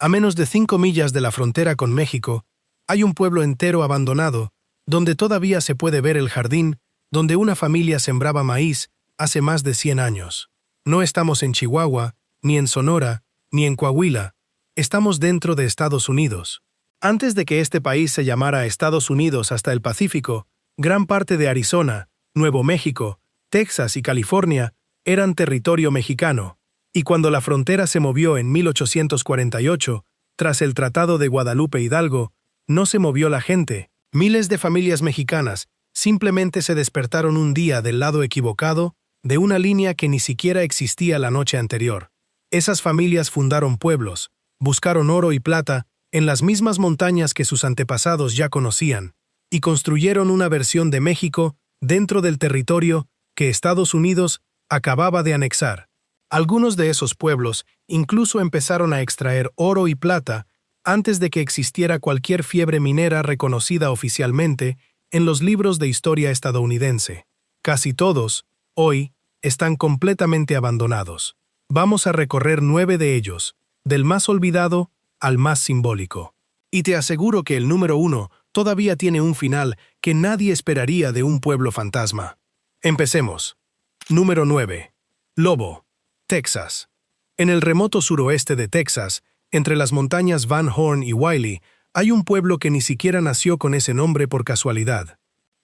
A menos de 5 millas de la frontera con México, hay un pueblo entero abandonado, donde todavía se puede ver el jardín donde una familia sembraba maíz hace más de 100 años. No estamos en Chihuahua, ni en Sonora, ni en Coahuila. Estamos dentro de Estados Unidos. Antes de que este país se llamara Estados Unidos hasta el Pacífico, gran parte de Arizona, Nuevo México, Texas y California eran territorio mexicano, y cuando la frontera se movió en 1848, tras el Tratado de Guadalupe Hidalgo, no se movió la gente. Miles de familias mexicanas simplemente se despertaron un día del lado equivocado de una línea que ni siquiera existía la noche anterior. Esas familias fundaron pueblos, buscaron oro y plata en las mismas montañas que sus antepasados ya conocían, y construyeron una versión de México dentro del territorio que Estados Unidos acababa de anexar. Algunos de esos pueblos incluso empezaron a extraer oro y plata antes de que existiera cualquier fiebre minera reconocida oficialmente en los libros de historia estadounidense. Casi todos, hoy, están completamente abandonados. Vamos a recorrer 9 de ellos, del más olvidado al más simbólico. Y te aseguro que el número 1 todavía tiene un final que nadie esperaría de un pueblo fantasma. Empecemos. Número 9. Lobo, Texas. En el remoto suroeste de Texas, entre las montañas Van Horn y Wiley, hay un pueblo que ni siquiera nació con ese nombre por casualidad.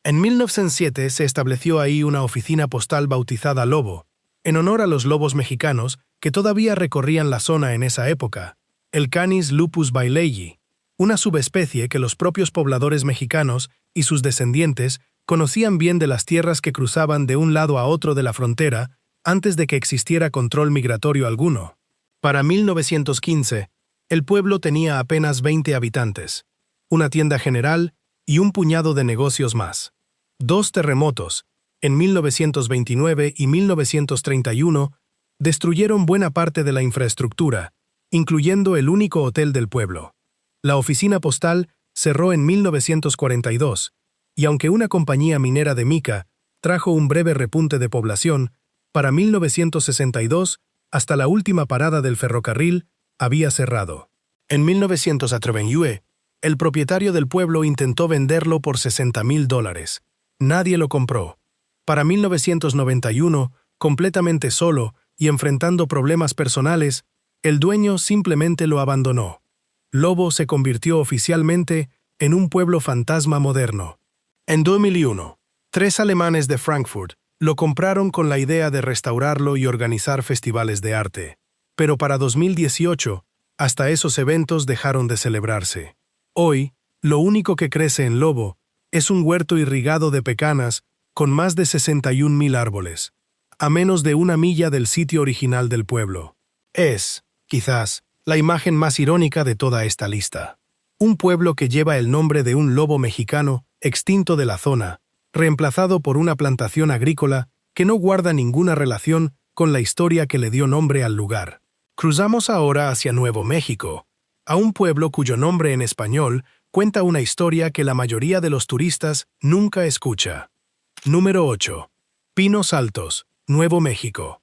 En 1907 se estableció ahí una oficina postal bautizada Lobo, en honor a los lobos mexicanos que todavía recorrían la zona en esa época, el Canis lupus bailey, una subespecie que los propios pobladores mexicanos y sus descendientes conocían bien de las tierras que cruzaban de un lado a otro de la frontera antes de que existiera control migratorio alguno. Para 1915, el pueblo tenía apenas 20 habitantes, una tienda general y un puñado de negocios más. 2 terremotos, en 1929 y 1931, destruyeron buena parte de la infraestructura, incluyendo el único hotel del pueblo. La oficina postal cerró en 1942, y aunque una compañía minera de mica trajo un breve repunte de población, para 1962, hasta la última parada del ferrocarril, había cerrado. En 1989, el propietario del pueblo intentó venderlo por $60,000. Nadie lo compró. Para 1991, completamente solo y enfrentando problemas personales, el dueño simplemente lo abandonó. Lobo se convirtió oficialmente en un pueblo fantasma moderno. En 2001, 3 alemanes de Frankfurt lo compraron con la idea de restaurarlo y organizar festivales de arte. Pero para 2018, hasta esos eventos dejaron de celebrarse. Hoy, lo único que crece en Lobo es un huerto irrigado de pecanas con más de 61,000 árboles, a menos de 1 milla del sitio original del pueblo. Es, quizás, la imagen más irónica de toda esta lista. Un pueblo que lleva el nombre de un lobo mexicano extinto de la zona, reemplazado por una plantación agrícola que no guarda ninguna relación con la historia que le dio nombre al lugar. Cruzamos ahora hacia Nuevo México, a un pueblo cuyo nombre en español cuenta una historia que la mayoría de los turistas nunca escucha. Número 8. Pinos Altos, Nuevo México.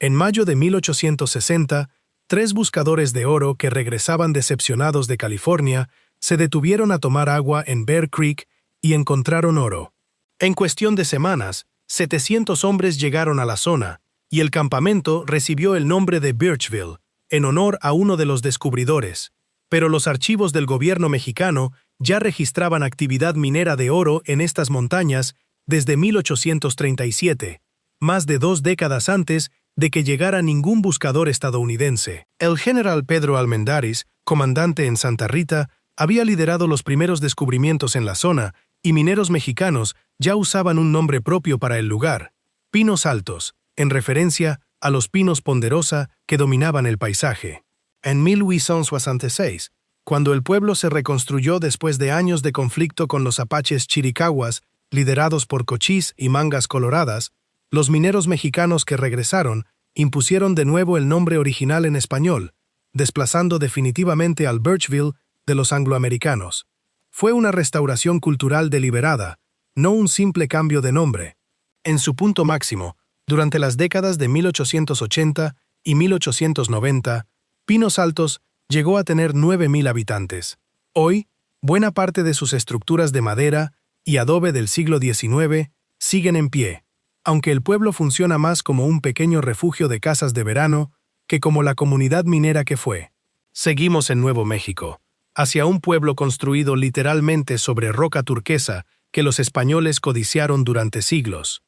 En mayo de 1860, 3 buscadores de oro que regresaban decepcionados de California se detuvieron a tomar agua en Bear Creek y encontraron oro. En cuestión de semanas, 700 hombres llegaron a la zona, y el campamento recibió el nombre de Birchville, en honor a uno de los descubridores. Pero los archivos del gobierno mexicano ya registraban actividad minera de oro en estas montañas desde 1837, más de 2 décadas antes de que llegara ningún buscador estadounidense. El general Pedro Almendaris, comandante en Santa Rita, había liderado los primeros descubrimientos en la zona, y mineros mexicanos ya usaban un nombre propio para el lugar, Pinos Altos, en referencia a los pinos ponderosa que dominaban el paisaje. En 1866, cuando el pueblo se reconstruyó después de años de conflicto con los apaches chiricahuas, liderados por Cochís y Mangas Coloradas, los mineros mexicanos que regresaron impusieron de nuevo el nombre original en español, desplazando definitivamente al Birchville de los angloamericanos. Fue una restauración cultural deliberada, no un simple cambio de nombre. En su punto máximo, durante las décadas de 1880 y 1890, Pinos Altos llegó a tener 9.000 habitantes. Hoy, buena parte de sus estructuras de madera y adobe del siglo XIX siguen en pie, aunque el pueblo funciona más como un pequeño refugio de casas de verano que como la comunidad minera que fue. Seguimos en Nuevo México, hacia un pueblo construido literalmente sobre roca turquesa que los españoles codiciaron durante siglos.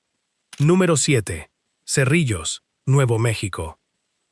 Número 7. Cerrillos, Nuevo México.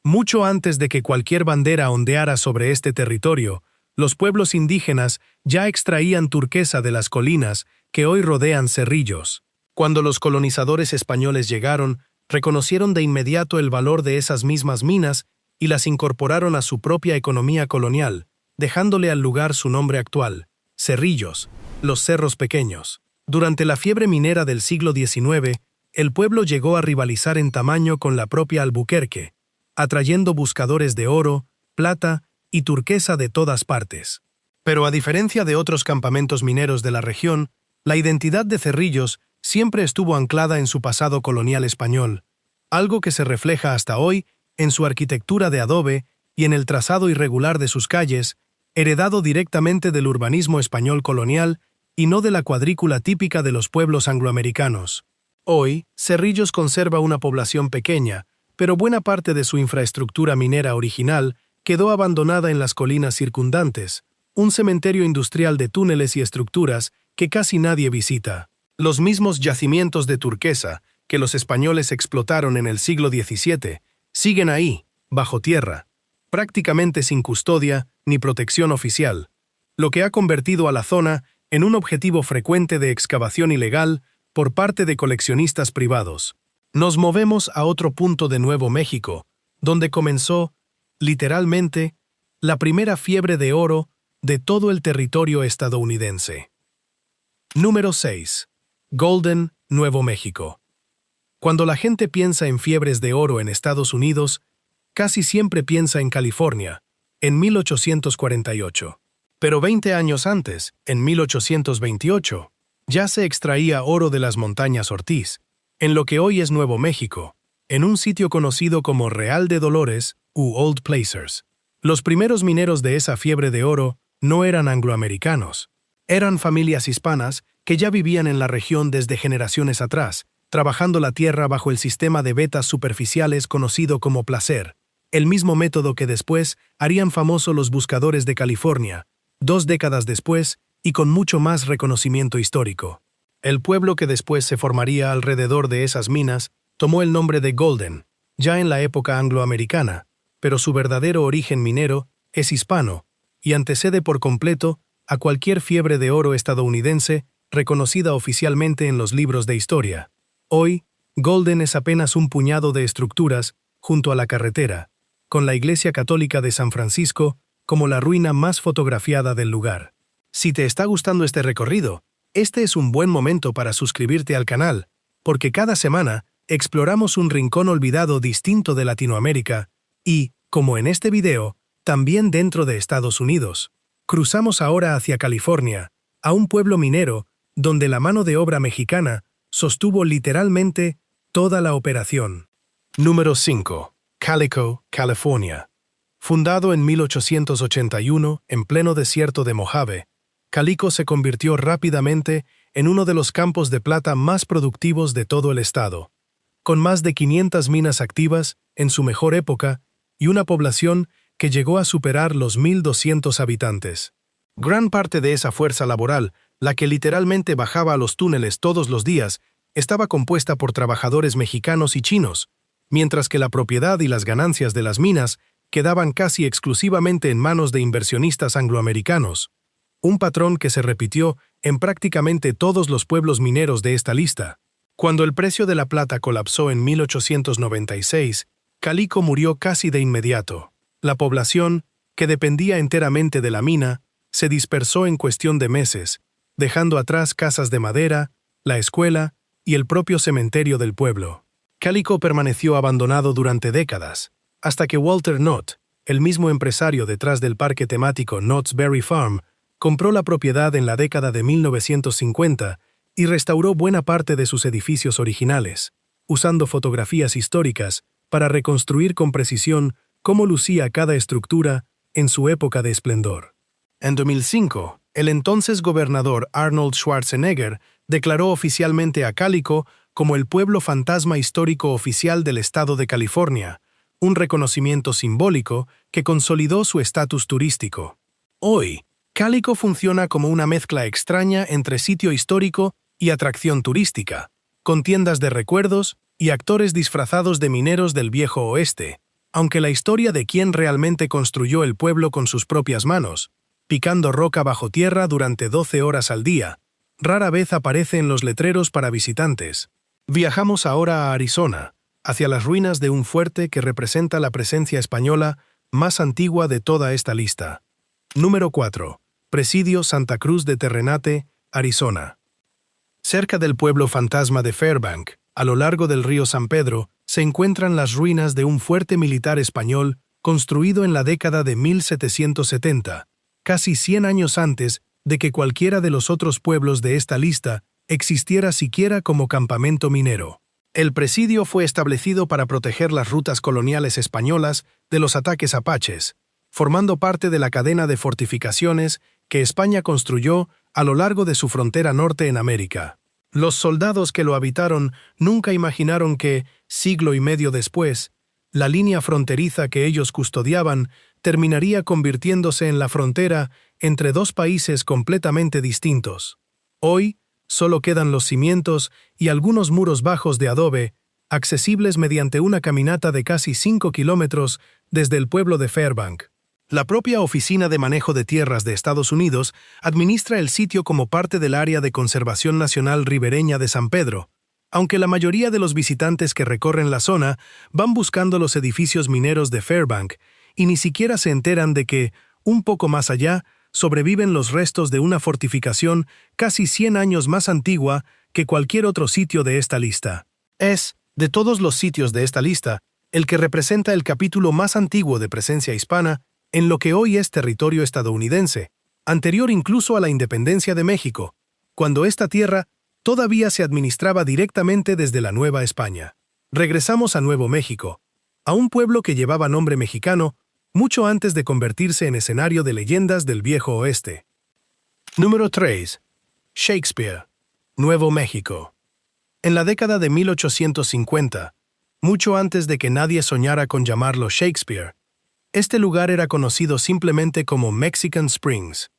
Mucho antes de que cualquier bandera ondeara sobre este territorio, los pueblos indígenas ya extraían turquesa de las colinas que hoy rodean Cerrillos. Cuando los colonizadores españoles llegaron, reconocieron de inmediato el valor de esas mismas minas y las incorporaron a su propia economía colonial, dejándole al lugar su nombre actual, Cerrillos, los cerros pequeños. Durante la fiebre minera del siglo XIX, el pueblo llegó a rivalizar en tamaño con la propia Albuquerque, atrayendo buscadores de oro, plata y turquesa de todas partes. Pero a diferencia de otros campamentos mineros de la región, la identidad de Cerrillos siempre estuvo anclada en su pasado colonial español, algo que se refleja hasta hoy en su arquitectura de adobe y en el trazado irregular de sus calles, heredado directamente del urbanismo español colonial y no de la cuadrícula típica de los pueblos angloamericanos. Hoy, Cerrillos conserva una población pequeña, pero buena parte de su infraestructura minera original quedó abandonada en las colinas circundantes, un cementerio industrial de túneles y estructuras que casi nadie visita. Los mismos yacimientos de turquesa que los españoles explotaron en el siglo XVII siguen ahí, bajo tierra, prácticamente sin custodia ni protección oficial, lo que ha convertido a la zona en un objetivo frecuente de excavación ilegal por parte de coleccionistas privados. Nos movemos a otro punto de Nuevo México, donde comenzó, literalmente, la primera fiebre de oro de todo el territorio estadounidense. Número 6. Golden, Nuevo México. Cuando la gente piensa en fiebres de oro en Estados Unidos, casi siempre piensa en California, en 1848. Pero 20 años antes, en 1828, ya se extraía oro de las montañas Ortiz, en lo que hoy es Nuevo México, en un sitio conocido como Real de Dolores u Old Placers. Los primeros mineros de esa fiebre de oro no eran angloamericanos, eran familias hispanas que ya vivían en la región desde generaciones atrás, trabajando la tierra bajo el sistema de vetas superficiales conocido como placer, el mismo método que después harían famoso los buscadores de California, 2 décadas después y con mucho más reconocimiento histórico. El pueblo que después se formaría alrededor de esas minas tomó el nombre de Golden, ya en la época angloamericana, pero su verdadero origen minero es hispano y antecede por completo a cualquier fiebre de oro estadounidense reconocida oficialmente en los libros de historia. Hoy, Golden es apenas un puñado de estructuras junto a la carretera, con la Iglesia Católica de San Francisco como la ruina más fotografiada del lugar. Si te está gustando este recorrido, este es un buen momento para suscribirte al canal, porque cada semana exploramos un rincón olvidado distinto de Latinoamérica y, como en este video, también dentro de Estados Unidos. Cruzamos ahora hacia California, a un pueblo minero donde la mano de obra mexicana sostuvo literalmente toda la operación. Número 5. Calico, California. Fundado en 1881 en pleno desierto de Mojave, Calico se convirtió rápidamente en uno de los campos de plata más productivos de todo el estado, con más de 500 minas activas en su mejor época y una población que llegó a superar los 1.200 habitantes. Gran parte de esa fuerza laboral, la que literalmente bajaba a los túneles todos los días, estaba compuesta por trabajadores mexicanos y chinos, mientras que la propiedad y las ganancias de las minas quedaban casi exclusivamente en manos de inversionistas angloamericanos, un patrón que se repitió en prácticamente todos los pueblos mineros de esta lista. Cuando el precio de la plata colapsó en 1896, Calico murió casi de inmediato. La población, que dependía enteramente de la mina, se dispersó en cuestión de meses, dejando atrás casas de madera, la escuela y el propio cementerio del pueblo. Calico permaneció abandonado durante décadas, hasta que Walter Knott, el mismo empresario detrás del parque temático Knott's Berry Farm, compró la propiedad en la década de 1950 y restauró buena parte de sus edificios originales, usando fotografías históricas para reconstruir con precisión cómo lucía cada estructura en su época de esplendor. En 2005, el entonces gobernador Arnold Schwarzenegger declaró oficialmente a Calico como el pueblo fantasma histórico oficial del estado de California, un reconocimiento simbólico que consolidó su estatus turístico. Hoy, Calico funciona como una mezcla extraña entre sitio histórico y atracción turística, con tiendas de recuerdos y actores disfrazados de mineros del viejo oeste, aunque la historia de quién realmente construyó el pueblo con sus propias manos, picando roca bajo tierra durante 12 horas al día, rara vez aparece en los letreros para visitantes. Viajamos ahora a Arizona, hacia las ruinas de un fuerte que representa la presencia española más antigua de toda esta lista. Número 4. Presidio Santa Cruz de Terrenate, Arizona. Cerca del pueblo fantasma de Fairbank, a lo largo del río San Pedro, se encuentran las ruinas de un fuerte militar español construido en la década de 1770, casi 100 años antes de que cualquiera de los otros pueblos de esta lista existiera siquiera como campamento minero. El presidio fue establecido para proteger las rutas coloniales españolas de los ataques apaches, formando parte de la cadena de fortificaciones que España construyó a lo largo de su frontera norte en América. Los soldados que lo habitaron nunca imaginaron que, siglo y medio después, la línea fronteriza que ellos custodiaban terminaría convirtiéndose en la frontera entre dos países completamente distintos. Hoy, solo quedan los cimientos y algunos muros bajos de adobe, accesibles mediante una caminata de casi 5 kilómetros desde el pueblo de Fairbank. La propia Oficina de Manejo de Tierras de Estados Unidos administra el sitio como parte del Área de Conservación Nacional Ribereña de San Pedro, aunque la mayoría de los visitantes que recorren la zona van buscando los edificios mineros de Fairbank y ni siquiera se enteran de que, un poco más allá, sobreviven los restos de una fortificación casi 100 años más antigua que cualquier otro sitio de esta lista. Es, de todos los sitios de esta lista, el que representa el capítulo más antiguo de presencia hispana en lo que hoy es territorio estadounidense, anterior incluso a la independencia de México, cuando esta tierra todavía se administraba directamente desde la Nueva España. Regresamos a Nuevo México, a un pueblo que llevaba nombre mexicano mucho antes de convertirse en escenario de leyendas del viejo oeste. Número 3. Shakespeare, Nuevo México. En la década de 1850, mucho antes de que nadie soñara con llamarlo Shakespeare, este lugar era conocido simplemente como Mexican Springs,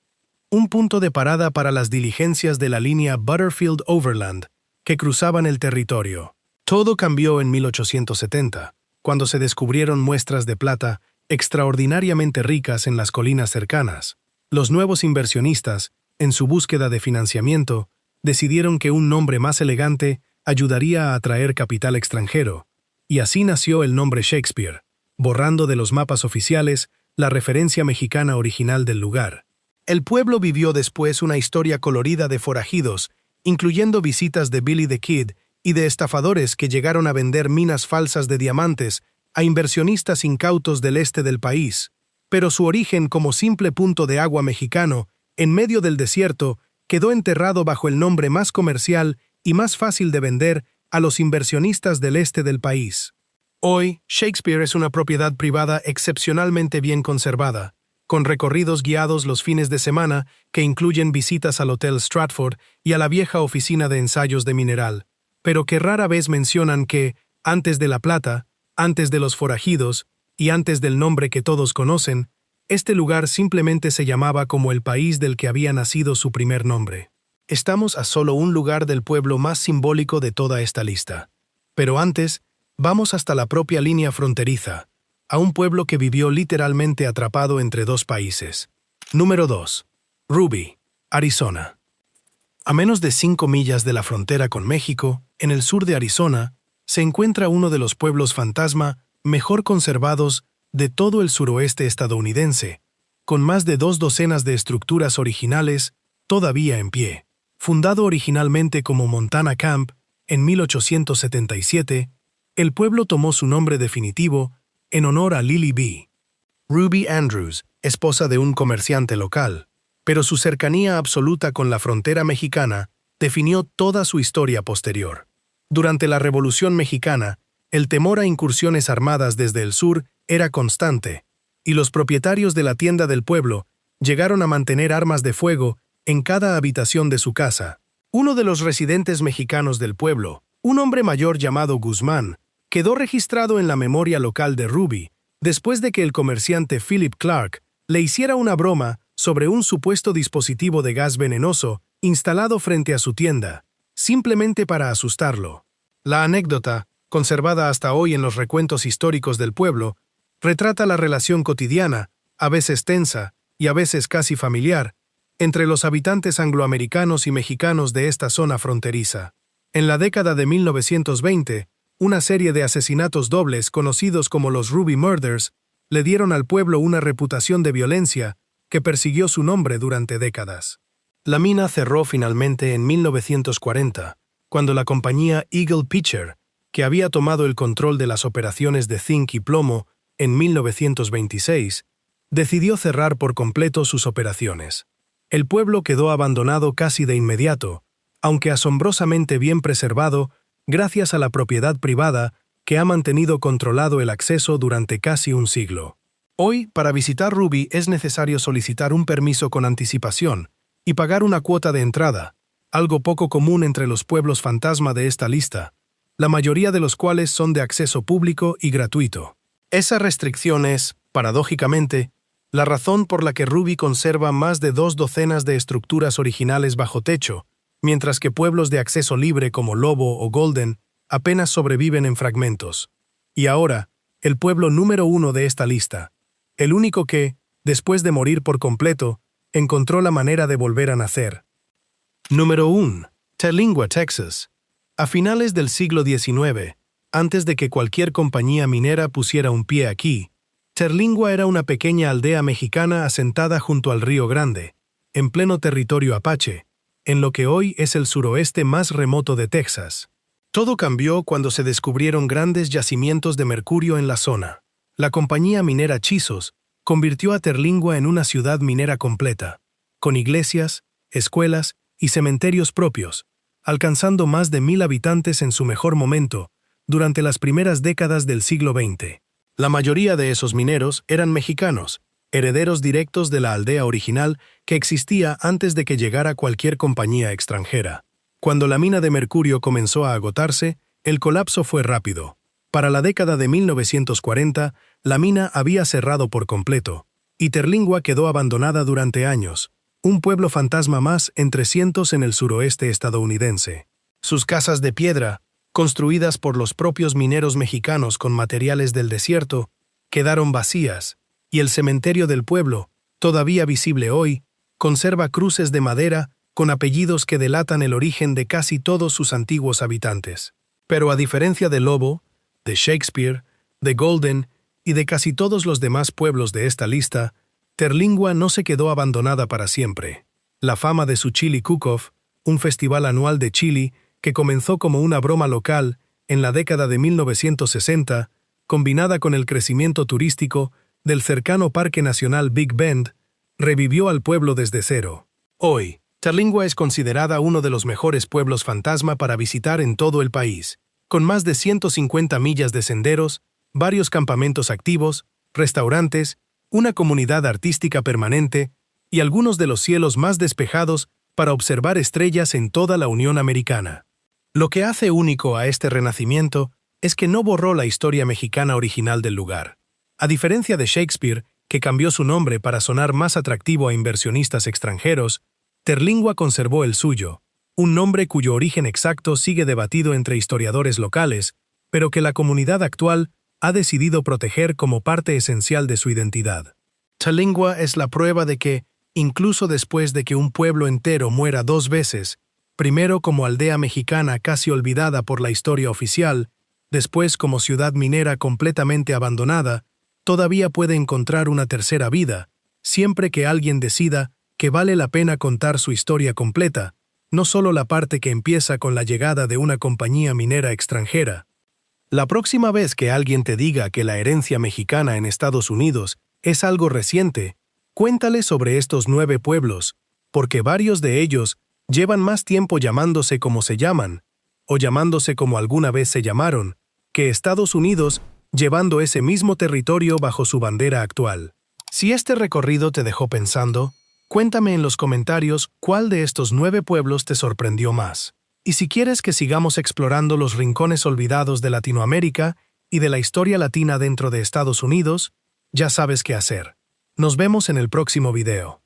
un punto de parada para las diligencias de la línea Butterfield Overland que cruzaban el territorio. Todo cambió en 1870, cuando se descubrieron muestras de plata extraordinariamente ricas en las colinas cercanas. Los nuevos inversionistas, en su búsqueda de financiamiento, decidieron que un nombre más elegante ayudaría a atraer capital extranjero, y así nació el nombre Shakespeare, borrando de los mapas oficiales la referencia mexicana original del lugar. El pueblo vivió después una historia colorida de forajidos, incluyendo visitas de Billy the Kid y de estafadores que llegaron a vender minas falsas de diamantes a inversionistas incautos del este del país, pero su origen como simple punto de agua mexicano, en medio del desierto, quedó enterrado bajo el nombre más comercial y más fácil de vender a los inversionistas del este del país. Hoy, Shakespeare es una propiedad privada excepcionalmente bien conservada, con recorridos guiados los fines de semana que incluyen visitas al Hotel Stratford y a la vieja oficina de ensayos de mineral, pero que rara vez mencionan que, antes de la plata, antes de los forajidos y antes del nombre que todos conocen, este lugar simplemente se llamaba como el país del que había nacido su primer nombre. Estamos a solo un lugar del pueblo más simbólico de toda esta lista. Pero antes, vamos hasta la propia línea fronteriza, a un pueblo que vivió literalmente atrapado entre dos países. Número 2. Ruby, Arizona. A menos de 5 millas de la frontera con México, en el sur de Arizona, se encuentra uno de los pueblos fantasma mejor conservados de todo el suroeste estadounidense, con más de 2 docenas de estructuras originales todavía en pie. Fundado originalmente como Montana Camp en 1877, el pueblo tomó su nombre definitivo en honor a Lily B. Ruby Andrews, esposa de un comerciante local, pero su cercanía absoluta con la frontera mexicana definió toda su historia posterior. Durante la Revolución Mexicana, el temor a incursiones armadas desde el sur era constante, y los propietarios de la tienda del pueblo llegaron a mantener armas de fuego en cada habitación de su casa. Uno de los residentes mexicanos del pueblo, un hombre mayor llamado Guzmán, quedó registrado en la memoria local de Ruby después de que el comerciante Philip Clark le hiciera una broma sobre un supuesto dispositivo de gas venenoso instalado frente a su tienda, simplemente para asustarlo. La anécdota, conservada hasta hoy en los recuentos históricos del pueblo, retrata la relación cotidiana, a veces tensa y a veces casi familiar, entre los habitantes angloamericanos y mexicanos de esta zona fronteriza. En la década de 1920, una serie de asesinatos dobles conocidos como los Ruby Murders le dieron al pueblo una reputación de violencia que persiguió su nombre durante décadas. La mina cerró finalmente en 1940, cuando la compañía Eagle Pitcher, que había tomado el control de las operaciones de zinc y plomo en 1926, decidió cerrar por completo sus operaciones. El pueblo quedó abandonado casi de inmediato, aunque asombrosamente bien preservado gracias a la propiedad privada que ha mantenido controlado el acceso durante casi un siglo. Hoy, para visitar Ruby es necesario solicitar un permiso con anticipación y pagar una cuota de entrada, algo poco común entre los pueblos fantasma de esta lista, la mayoría de los cuales son de acceso público y gratuito. Esa restricción es, paradójicamente, la razón por la que Ruby conserva más de 2 docenas de estructuras originales bajo techo, mientras que pueblos de acceso libre como Lobo o Golden apenas sobreviven en fragmentos. Y ahora, el pueblo número 1 de esta lista, el único que, después de morir por completo, encontró la manera de volver a nacer. Número 1. Terlingua, Texas. A finales del siglo XIX, antes de que cualquier compañía minera pusiera un pie aquí, Terlingua era una pequeña aldea mexicana asentada junto al Río Grande, en pleno territorio apache, en lo que hoy es el suroeste más remoto de Texas. Todo cambió cuando se descubrieron grandes yacimientos de mercurio en la zona. La compañía minera Chisos convirtió a Terlingua en una ciudad minera completa, con iglesias, escuelas y cementerios propios, alcanzando más de 1,000 habitantes en su mejor momento durante las primeras décadas del siglo XX. La mayoría de esos mineros eran mexicanos, herederos directos de la aldea original que existía antes de que llegara cualquier compañía extranjera. Cuando la mina de mercurio comenzó a agotarse, el colapso fue rápido. Para la década de 1940, la mina había cerrado por completo, y Terlingua quedó abandonada durante años, un pueblo fantasma más entre cientos en el suroeste estadounidense. Sus casas de piedra, construidas por los propios mineros mexicanos con materiales del desierto, quedaron vacías, y el cementerio del pueblo, todavía visible hoy, conserva cruces de madera con apellidos que delatan el origen de casi todos sus antiguos habitantes. Pero a diferencia de Lobo, de Shakespeare, de Golden y de casi todos los demás pueblos de esta lista, Terlingua no se quedó abandonada para siempre. La fama de su Chili Cook-Off, un festival anual de chili que comenzó como una broma local en la década de 1960, combinada con el crecimiento turístico del cercano Parque Nacional Big Bend, revivió al pueblo desde cero. Hoy, Terlingua es considerada uno de los mejores pueblos fantasma para visitar en todo el país, con más de 150 millas de senderos, varios campamentos activos, restaurantes, una comunidad artística permanente y algunos de los cielos más despejados para observar estrellas en toda la Unión Americana. Lo que hace único a este renacimiento es que no borró la historia mexicana original del lugar. A diferencia de Shakespeare, que cambió su nombre para sonar más atractivo a inversionistas extranjeros, Terlingua conservó el suyo, un nombre cuyo origen exacto sigue debatido entre historiadores locales, pero que la comunidad actual ha decidido proteger como parte esencial de su identidad. Terlingua es la prueba de que, incluso después de que un pueblo entero muera 2 veces, primero como aldea mexicana casi olvidada por la historia oficial, después como ciudad minera completamente abandonada, todavía puede encontrar una tercera vida, siempre que alguien decida que vale la pena contar su historia completa, no solo la parte que empieza con la llegada de una compañía minera extranjera. La próxima vez que alguien te diga que la herencia mexicana en Estados Unidos es algo reciente, cuéntale sobre estos 9 pueblos, porque varios de ellos llevan más tiempo llamándose como se llaman, o llamándose como alguna vez se llamaron, que Estados Unidos llevando ese mismo territorio bajo su bandera actual. Si este recorrido te dejó pensando, cuéntame en los comentarios cuál de estos 9 pueblos te sorprendió más. Y si quieres que sigamos explorando los rincones olvidados de Latinoamérica y de la historia latina dentro de Estados Unidos, ya sabes qué hacer. Nos vemos en el próximo video.